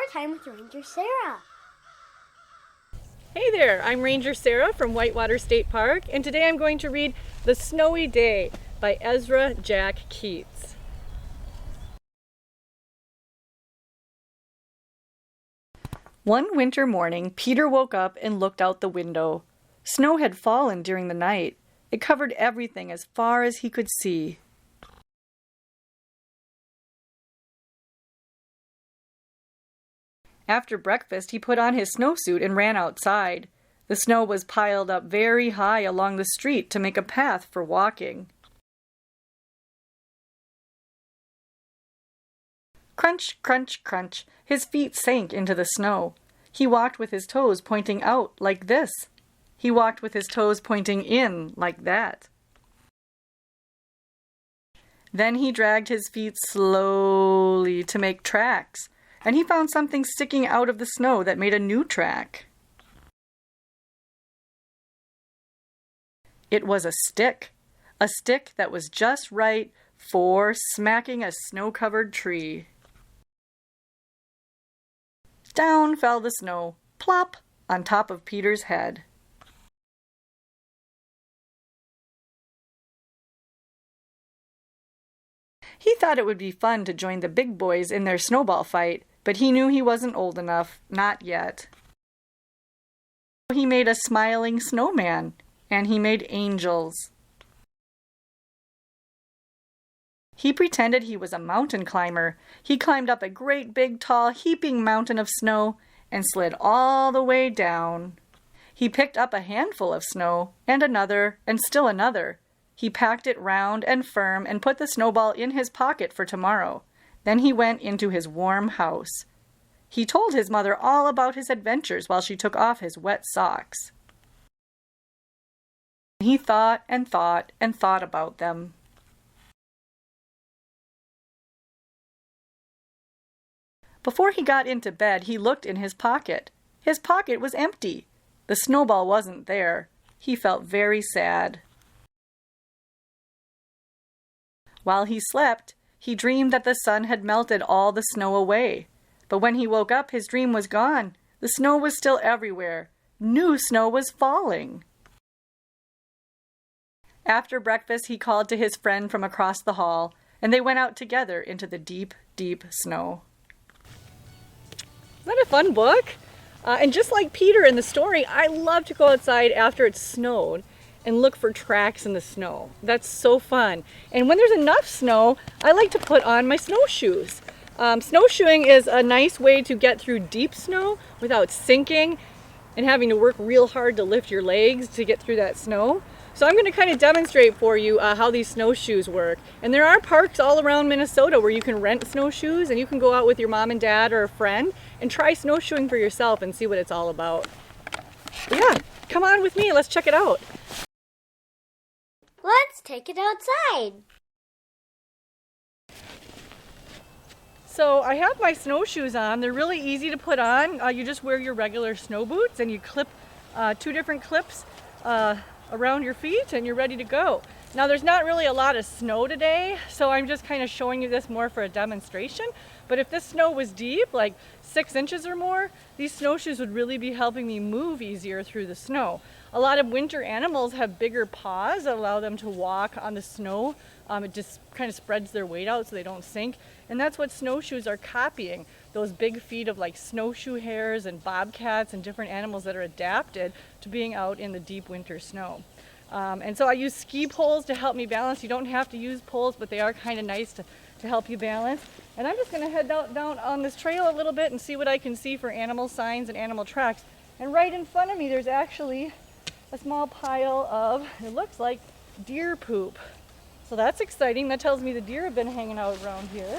Storytime with Ranger Sara. Hey there, I'm Ranger Sara from Whitewater State Park, and today I'm going to read The Snowy Day by Ezra Jack Keats. One winter morning, Peter woke up and looked out the window. Snow had fallen during the night. It covered everything as far as he could see. After breakfast, he put on his snowsuit and ran outside. The snow was piled up very high along the street to make a path for walking. Crunch, crunch, crunch. His feet sank into the snow. He walked with his toes pointing out like this. He walked with his toes pointing in like that. Then he dragged his feet slowly to make tracks, and he found something sticking out of the snow that made a new track. It was a stick that was just right for smacking a snow-covered tree. Down fell the snow, plop, on top of Peter's head. He thought it would be fun to join the big boys in their snowball fight, but he knew he wasn't old enough, not yet. He made a smiling snowman, and he made angels. He pretended he was a mountain climber. He climbed up a great big tall heaping mountain of snow and slid all the way down. He picked up a handful of snow, and another, and still another. He packed it round and firm and put the snowball in his pocket for tomorrow. Then he went into his warm house. He told his mother all about his adventures while she took off his wet socks. He thought and thought and thought about them. Before he got into bed, he looked in his pocket. His pocket was empty. The snowball wasn't there. He felt very sad. While he slept, he dreamed that the sun had melted all the snow away. But when he woke up, his dream was gone. The snow was still everywhere. New snow was falling. After breakfast, he called to his friend from across the hall, and they went out together into the deep, deep snow. Isn't that a fun book? And just like Peter in the story, I love to go outside after it's snowed and look for tracks in the snow. That's so fun. And when there's enough snow, I like to put on my snowshoes. Snowshoeing is a nice way to get through deep snow without sinking and having to work real hard to lift your legs to get through that snow. So I'm going to kind of demonstrate for you how these snowshoes work. And there are parks all around Minnesota where you can rent snowshoes, and you can go out with your mom and dad or a friend and try snowshoeing for yourself and see what it's all about. But yeah, come on with me, let's check it out. Let's take it outside. So I have my snowshoes on. They're really easy to put on. You just wear your regular snow boots and you clip 2 different clips around your feet and you're ready to go. Now there's not really a lot of snow today, so I'm just kind of showing you this more for a demonstration. But if this snow was deep, like 6 inches or more, these snowshoes would really be helping me move easier through the snow. A lot of winter animals have bigger paws that allow them to walk on the snow. It just kind of spreads their weight out so they don't sink. And that's what snowshoes are copying. Those big feet of like snowshoe hares and bobcats and different animals that are adapted to being out in the deep winter snow. And so I use ski poles to help me balance. You don't have to use poles, but they are kind of nice to help you balance. And I'm just going to head down on this trail a little bit and see what I can see for animal signs and animal tracks. And right in front of me there's actually a small pile of, it looks like deer poop. So that's exciting. That tells me the deer have been hanging out around here.